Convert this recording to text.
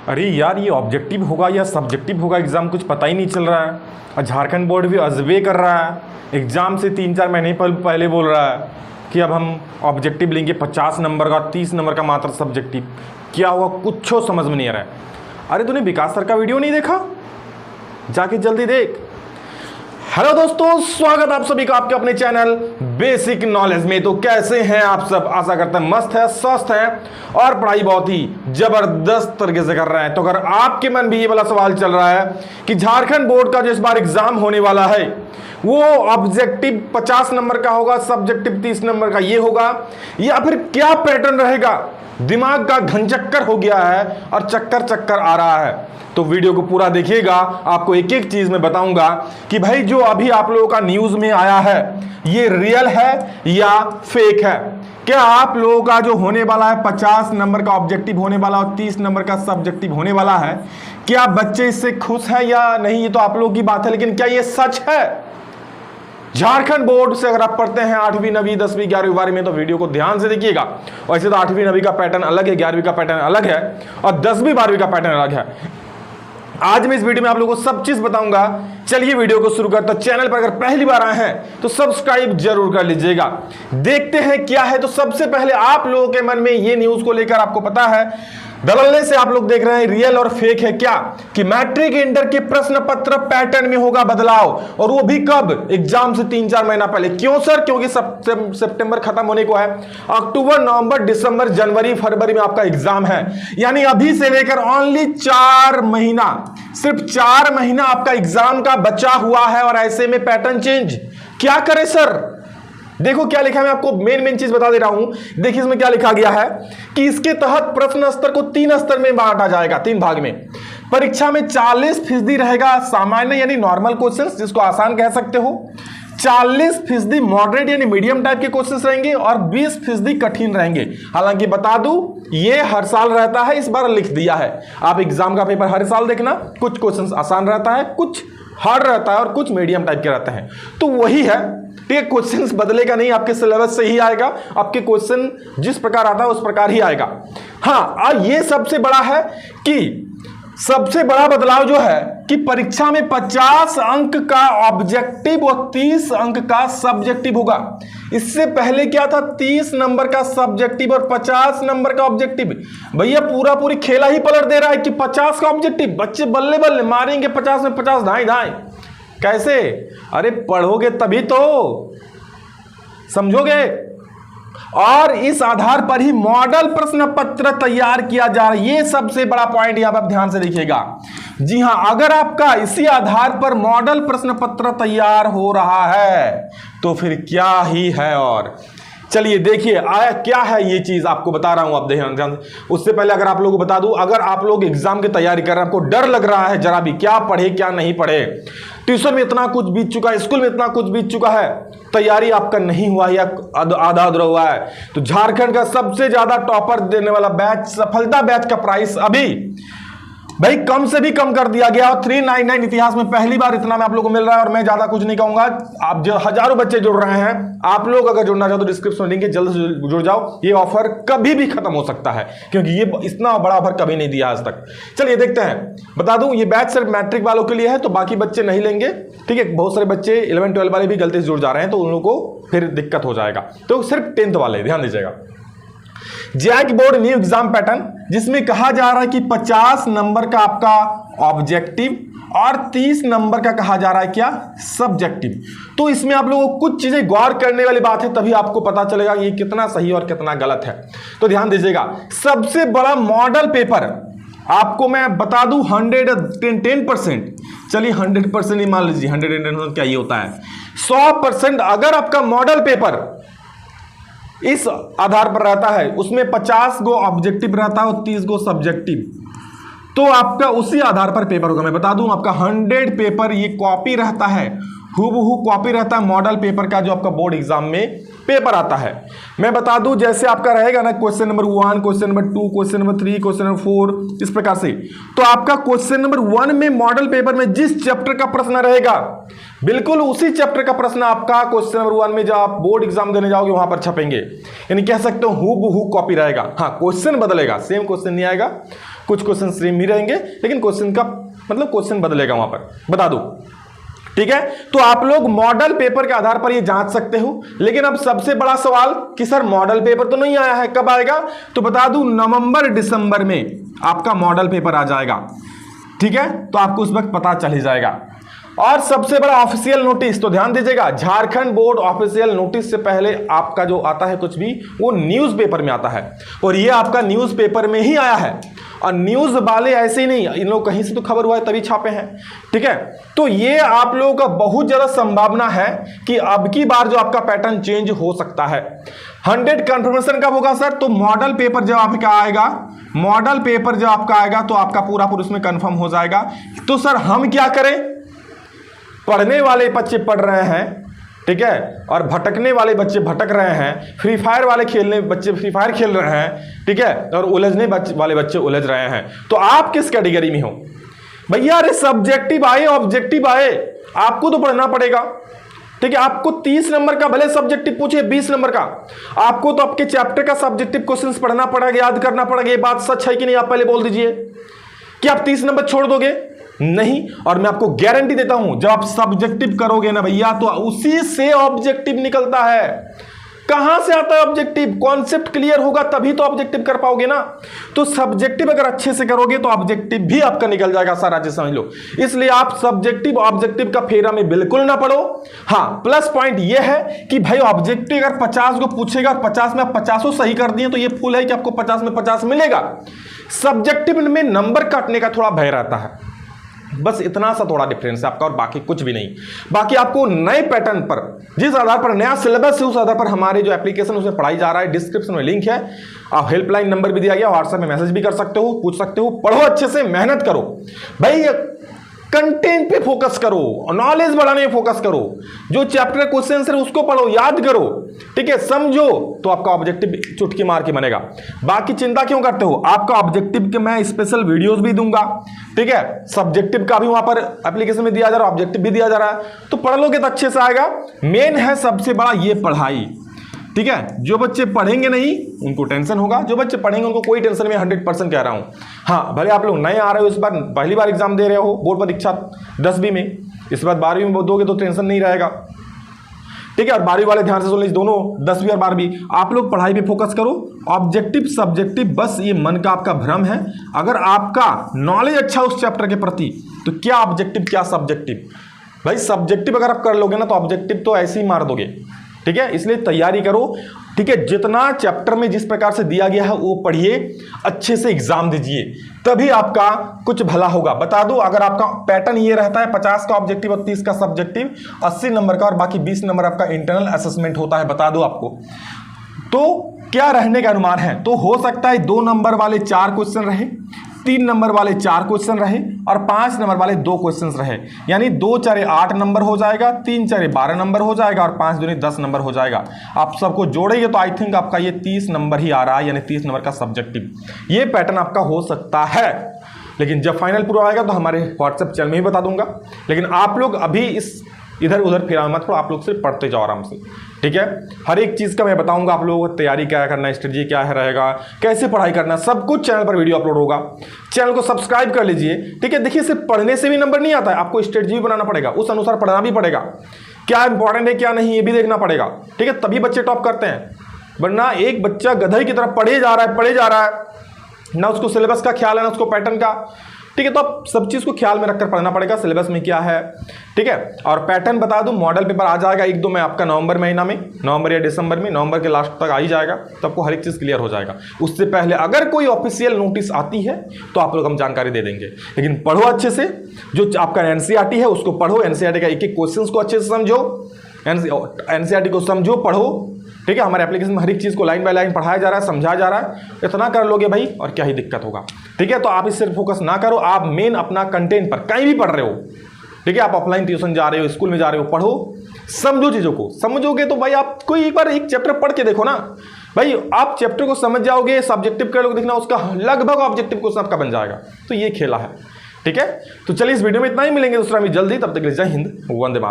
अरे यार, ये ऑब्जेक्टिव होगा या सब्जेक्टिव होगा एग्ज़ाम, कुछ पता ही नहीं चल रहा है। और झारखंड बोर्ड भी अजबे कर रहा है, एग्ज़ाम से 3-4 महीने पहले बोल रहा है कि अब हम ऑब्जेक्टिव लेंगे 50 नंबर का, 30 नंबर का मात्र सब्जेक्टिव। क्या हुआ, कुछ समझ में नहीं आ रहा है। अरे तूने विकास सर का वीडियो नहीं देखा? जाके जल्दी देख। हेलो दोस्तों, स्वागत आप सभी का आपके अपने चैनल बेसिक नॉलेज में। तो कैसे हैं आप सब? आशा करते हैं मस्त है, स्वस्थ है और पढ़ाई बहुत ही जबरदस्त तरीके से कर रहे हैं। तो अगर आपके मन भी ये वाला सवाल चल रहा है कि झारखंड बोर्ड का जो इस बार एग्जाम होने वाला है वो ऑब्जेक्टिव 50 नंबर का होगा, सब्जेक्टिव 30 नंबर का ये होगा, या फिर क्या पैटर्न रहेगा, दिमाग का घनचक्कर हो गया है और चक्कर आ रहा है, तो वीडियो को पूरा देखिएगा। आपको एक एक चीज में बताऊंगा कि भाई जो अभी आप लोगों का न्यूज में आया है ये रियल है या फेक है। क्या आप लोगों का जो होने वाला है 50 नंबर का ऑब्जेक्टिव होने वाला और 30 नंबर का सब्जेक्टिव होने वाला है, क्या बच्चे इससे खुश हैं या नहीं, ये तो आप लोगों की बात है, लेकिन क्या ये सच है? झारखंड बोर्ड से अगर आप पढ़ते हैं 8वीं 9वीं 10वीं 11वीं 12वीं में, तो वीडियो को ध्यान से देखिएगा। वैसे तो 8वीं 9वीं का पैटर्न अलग है, 11वीं का पैटर्न अलग है और 10वीं 12वीं का पैटर्न अलग है। आज मैं इस वीडियो में आप लोगों को सब चीज बताऊंगा। चलिए वीडियो को शुरू करते हैं। चैनल पर अगर पहली बार आए हैं तो सब्सक्राइब जरूर कर लीजिएगा। देखते हैं क्या है। तो सबसे पहले आप लोगों के मन में ये न्यूज को लेकर आपको पता है, दलल्ले से आप लोग देख रहे हैं रियल और फेक है क्या, कि मैट्रिक इंटर के प्रश्न पत्र पैटर्न में होगा बदलाव, और वो भी कब? एग्जाम से 3-4 महीना पहले। क्यों सर? क्योंकि सितंबर खत्म होने को है, अक्टूबर नवंबर दिसंबर जनवरी फरवरी में आपका एग्जाम है, यानी अभी से लेकर ओनली 4 महीना, सिर्फ 4 महीना आपका एग्जाम का बचा हुआ है, और ऐसे में पैटर्न चेंज क्या करे सर? देखो क्या लिखा है, मैं आपको मेन चीज बता दे रहा हूं। देखिए इसमें क्या लिखा गया है कि इसके तहत प्रश्न स्तर को 3 स्तर में बांटा जाएगा, 3 भाग में। परीक्षा में 40% रहेगा सामान्य यानी नॉर्मल क्वेश्चंस, जिसको आसान कह सकते हो, 40% मॉडरेट यानी मीडियम टाइप के क्वेश्चंस रहेंगे, और 20% कठिन रहेंगे। हालांकि बता दूं ये हर साल रहता है, इस बार लिख दिया है। आप एग्जाम का पेपर हर साल देखना, कुछ क्वेश्चंस आसान रहता है, कुछ हार्ड रहता है और कुछ मीडियम टाइप के रहते हैं। तो वही है, ठीक है, क्वेश्चंस बदलेगा नहीं, आपके सिलेबस से ही आएगा, आपके क्वेश्चन जिस प्रकार आता है उस प्रकार ही आएगा। हाँ, और ये सबसे बड़ा है कि सबसे बड़ा बदलाव जो है कि परीक्षा में 50 अंक का ऑब्जेक्टिव और 30 अंक का सब्जेक्टिव होगा। इससे पहले क्या था? 30 नंबर का सब्जेक्टिव और 50 नंबर का ऑब्जेक्टिव। भैया पूरी खेला ही पलट दे रहा है कि 50 का ऑब्जेक्टिव, बच्चे बल्ले बल्ले मारेंगे 50 में 50, धाए धाए। कैसे? अरे पढ़ोगे तभी तो समझोगे, और इस आधार पर ही मॉडल प्रश्न पत्र तैयार किया जा रहा है। ये सबसे बड़ा पॉइंट यहां पर आप ध्यान से देखिएगा। जी हां, अगर आपका इसी आधार पर मॉडल प्रश्न पत्र तैयार हो रहा है तो फिर क्या ही है। और चलिए देखिए आया क्या है, ये चीज आपको बता रहा हूं, आप ध्यान। उससे पहले अगर आप लोगों को बता दूं, अगर आप लोग एग्जाम की तैयारी कर रहे हैं, आपको डर लग रहा है जरा भी, क्या पढ़े क्या नहीं पढ़े, ट्यूशन में इतना कुछ बीत चुका है, स्कूल में इतना कुछ बीत चुका है, तैयारी आपका नहीं हुआ या आधा अधूरा हुआ है, तो झारखंड का सबसे ज्यादा टॉपर देने वाला बैच, सफलता बैच का प्राइस अभी भाई कम से भी कम कर दिया गया, और 399 इतिहास में पहली बार इतना में आप लोगों को मिल रहा है। और मैं ज्यादा कुछ नहीं कहूंगा, आप जो हजारों बच्चे जुड़ रहे हैं, आप लोग अगर जुड़ना चाहो तो डिस्क्रिप्शन लिंक है, जल्द से जुड़ जाओ। ये ऑफर कभी भी खत्म हो सकता है, क्योंकि ये इतना बड़ा ऑफर कभी नहीं दिया आज तक। चलिए देखते हैं। बता दूं ये बैच सिर्फ मैट्रिक वालों के लिए है, तो बाकी बच्चे नहीं लेंगे, ठीक है। बहुत सारे बच्चे 11 12 वाले भी गलती से जुड़ जा रहे हैं, तो उन लोगों को फिर दिक्कत हो जाएगा। तो सिर्फ 10th वाले ध्यान दीजिएगा। JAC board new exam pattern, जिसमें कहा जा रहा है कि 50 नंबर का आपका ऑब्जेक्टिव और 30 नंबर का कहा जा रहा है क्या? सब्जेक्टिव। तो इसमें आप लोगों को कुछ चीजें गौर करने वाली बात है, तभी आपको पता चलेगा ये कितना सही और कितना गलत है। तो ध्यान दीजिएगा, सबसे बड़ा मॉडल पेपर आपको मैं बता दूं 110%, चलिए 100% ही मान लीजिए, 110 क्या ये होता है 100%। अगर आपका मॉडल पेपर इस आधार पर रहता है, उसमें 50 गो ऑब्जेक्टिव रहता है और 30 गो सब्जेक्टिव, तो आपका उसी आधार पर पेपर होगा। मैं बता दूं आपका 100 पेपर ये कॉपी रहता है, हूबहू कॉपी रहता है मॉडल पेपर का जो आपका बोर्ड एग्जाम में पेपर आता है। मैं बता दूं, जैसे आपका रहेगा ना question number 1, question number 2, question number 3, question number 4, इस प्रकार से। तो आपका क्वेश्चन नंबर 1 में मॉडल पेपर में जिस चैप्टर का प्रश्न रहेगा, बिल्कुल उसी चैप्टर का प्रश्न आपका क्वेश्चन नंबर 1 में जब आप बोर्ड एग्जाम देने जाओगे वहां पर छपेंगे। यानी कह सकते हो हूबहू कॉपी रहेगा। हाँ, क्वेश्चन बदलेगा, सेम क्वेश्चन नहीं आएगा, कुछ क्वेश्चन सेम ही रहेंगे, लेकिन क्वेश्चन का मतलब क्वेश्चन बदलेगा वहां पर, बता दो। ठीक है, तो आप लोग मॉडल पेपर के आधार पर ये जांच सकते हो। लेकिन अब सबसे बड़ा सवाल कि सर मॉडल पेपर तो नहीं आया है, कब आएगा? तो बता दूं नवंबर दिसंबर में आपका मॉडल पेपर आ जाएगा। ठीक है, तो आपको उस वक्त पता चल ही जाएगा। और सबसे बड़ा ऑफिशियल नोटिस, तो ध्यान दीजिएगा, झारखंड बोर्ड ऑफिशियल नोटिस से पहले आपका जो आता है कुछ भी, वो न्यूज़पेपर में आता है, और ये आपका न्यूज़पेपर में ही आया है। और न्यूज़ वाले ऐसे ही नहीं, इन लोग कहीं से तो खबर हुआ है तभी छापे हैं। ठीक है, तो ये आप लोगों का बहुत ज़्यादा संभावना है कि अब की बार जो आपका पैटर्न चेंज हो सकता है। 100 कंफर्मेशन कब होगा सर? तो मॉडल पेपर जब आपका आएगा, मॉडल पेपर जब आपका आएगा तो आपका पूरा उसमें कंफर्म हो जाएगा। तो सर हम क्या करें? पढ़ने वाले बच्चे पढ़ रहे हैं, ठीक है, और भटकने वाले बच्चे भटक रहे हैं, फ्री फायर वाले खेलने बच्चे फ्री फायर खेल रहे हैं, ठीक है, और उलझने वाले बच्चे उलझ रहे हैं। तो आप किस कैटेगरी में हो भैया? अरे सब्जेक्टिव आए ऑब्जेक्टिव आए, आपको तो पढ़ना पड़ेगा। ठीक है, आपको 30 नंबर का भले सब्जेक्टिव पूछे, 20 नंबर का, आपको तो आपके चैप्टर का सब्जेक्टिव क्वेश्चंस पढ़ना पड़ेगा, याद करना पड़ेगा। ये बात सच है कि नहीं? आप पहले बोल दीजिए कि आप 30 नंबर छोड़ दोगे? नहीं। और मैं आपको गारंटी देता हूं, जब आप सब्जेक्टिव करोगे ना भैया, तो उसी से ऑब्जेक्टिव निकलता है। कहां से आता है ऑब्जेक्टिव? कॉन्सेप्ट क्लियर होगा तभी तो ऑब्जेक्टिव कर पाओगे ना। तो सब्जेक्टिव अगर अच्छे से करोगे तो ऑब्जेक्टिव भी आपका निकल जाएगा सारा, चीज समझ लो। इसलिए आप सब्जेक्टिव ऑब्जेक्टिव का फेरा में बिल्कुल ना पढ़ो। हाँ, प्लस पॉइंट यह है कि भाई ऑब्जेक्टिव अगर 50 को पूछेगा और 50 में आप 50 सही कर दिए तो ये फुल है कि आपको 50 में 50 मिलेगा। सब्जेक्टिव में नंबर काटने का थोड़ा भय रहता है, बस इतना सा थोड़ा डिफरेंस है आपका, और बाकी कुछ भी नहीं। बाकी आपको नए पैटर्न पर, जिस आधार पर नया सिलेबस है, उस आधार पर हमारे जो एप्लीकेशन उसमें पढ़ाई जा रहा है, डिस्क्रिप्शन में लिंक है, आप हेल्पलाइन नंबर भी दिया गया, व्हाट्सएप में मैसेज भी कर सकते हो, पूछ सकते हो। पढ़ो अच्छे से, मेहनत करो भाई, कंटेंट पे फोकस करो, नॉलेज बढ़ाने में फोकस करो। जो चैप्टर क्वेश्चन है उसको पढ़ो, याद करो, ठीक है, समझो, तो आपका ऑब्जेक्टिव चुटकी मार के बनेगा। बाकी चिंता क्यों करते हो? आपका ऑब्जेक्टिव के मैं स्पेशल वीडियोस भी दूंगा, ठीक है, सब्जेक्टिव का भी वहां पर एप्लीकेशन में दिया जा रहा है, ऑब्जेक्टिव भी दिया जा रहा है, तो पढ़ लोगे तो अच्छे से आएगा। मेन है सबसे बड़ा ये पढ़ाई, ठीक है। जो बच्चे पढ़ेंगे नहीं उनको टेंशन होगा, जो बच्चे पढ़ेंगे उनको कोई टेंशन नहीं, 100% कह रहा हूं। हाँ, भले आप लोग नए आ रहे हो, इस बार पहली बार एग्जाम दे रहे हो बोर्ड परीक्षा 10वीं में, इस बार 12वीं में दोगे तो टेंशन नहीं रहेगा, ठीक है। और 12वीं वाले ध्यान से सुन लीजिए, दोनों 10वीं और 12वीं आप लोग पढ़ाई पे फोकस करो। ऑब्जेक्टिव सब्जेक्टिव बस ये मन का आपका भ्रम है। अगर आपका नॉलेज अच्छा उस चैप्टर के प्रति, तो क्या ऑब्जेक्टिव क्या सब्जेक्टिव, भाई सब्जेक्टिव अगर आप कर लोगे ना तो ऑब्जेक्टिव तो ऐसे ही मार दोगे, ठीक है। इसलिए तैयारी करो, ठीक है। जितना चैप्टर में जिस प्रकार से दिया गया है वो पढ़िए, अच्छे से एग्जाम दीजिए, तभी आपका कुछ भला होगा। बता दूं, अगर आपका पैटर्न ये रहता है 50 का ऑब्जेक्टिव और 30 का सब्जेक्टिव, 80 नंबर का और बाकी 20 नंबर आपका इंटरनल असेसमेंट होता है, बता दूं आपको, तो क्या रहने का अनुमान है? तो हो सकता है 2 नंबर वाले 4 क्वेश्चन रहे, 3 नंबर वाले 4 क्वेश्चन रहे और 5 नंबर वाले 2 क्वेश्चन रहे। यानी 2 4 8 नंबर हो जाएगा, 3 4 12 नंबर हो जाएगा और 5 दूनी 10 नंबर हो जाएगा। आप सबको जोड़ेंगे तो आई थिंक आपका ये 30 नंबर ही आ रहा है, यानी 30 नंबर का सब्जेक्टिव। ये पैटर्न आपका हो सकता है, लेकिन जब फाइनल पूरा आएगा तो हमारे व्हाट्सएप चैनल में ही बता दूंगा। लेकिन आप लोग अभी इस इधर उधर फिरा मत, थोड़ा आप लोग से पढ़ते जाओ आराम से, ठीक है। हर एक चीज़ का मैं बताऊंगा आप लोगों को, तैयारी क्या करना है, स्ट्रेटजी क्या है रहेगा, कैसे पढ़ाई करना, सब कुछ चैनल पर वीडियो अपलोड होगा। चैनल को सब्सक्राइब कर लीजिए, ठीक है। देखिए, सिर्फ पढ़ने से भी नंबर नहीं आता है, आपको स्ट्रेटजी भी बनाना पड़ेगा, उस अनुसार पढ़ना भी पड़ेगा, क्या इंपॉर्टेंट है क्या नहीं ये भी देखना पड़ेगा, ठीक है। तभी बच्चे टॉप करते हैं, वरना एक बच्चा गधे की तरफ पढ़े जा रहा है, ना उसको सिलेबस का ख्याल है ना उसको पैटर्न का, ठीक है। तो आप सब चीज़ को ख्याल में रखकर पढ़ना पड़ेगा, सिलेबस में क्या है, ठीक है। और पैटर्न बता दूं, मॉडल पेपर आ जाएगा 1-2 में आपका नवंबर महीना में, नवंबर या दिसंबर में, नवंबर के लास्ट तक आ ही जाएगा, तो आपको हर एक चीज़ क्लियर हो जाएगा। उससे पहले अगर कोई ऑफिशियल नोटिस आती है तो आप लोग हम जानकारी दे देंगे, लेकिन पढ़ो अच्छे से। जो आपका एनसीईआरटी है उसको पढ़ो, एनसीईआरटी का एक एक क्वेश्चन को अच्छे से समझो, एनसीईआरटी को समझो, पढ़ो, ठीक है। हमारे एप्लीकेशन में हर एक चीज़ को लाइन बाय लाइन पढ़ाया जा रहा है, समझाया जा रहा है। इतना कर लोगे भाई और क्या ही दिक्कत होगा, ठीक है। तो आप इस सिर्फ फोकस ना करो, आप मेन अपना कंटेंट पर, कहीं भी पढ़ रहे हो, ठीक है, आप ऑफलाइन ट्यूशन जा रहे हो, स्कूल में जा रहे हो, पढ़ो, समझो चीज़ों को, समझोगे तो भाई आप कोई एक बार एक चैप्टर पढ़ के देखो ना भाई, आप चैप्टर को समझ जाओगे, सब्जेक्टिव कर लोगे देखना उसका लगभग ऑब्जेक्टिव क्वेश्चन आपका बन जाएगा। तो ये खेला है, ठीक है। तो चलिए इस वीडियो में इतना ही, मिलेंगे दूसरा में जल्दी, तब तक के लिए जय हिंद, वंदे मातरम।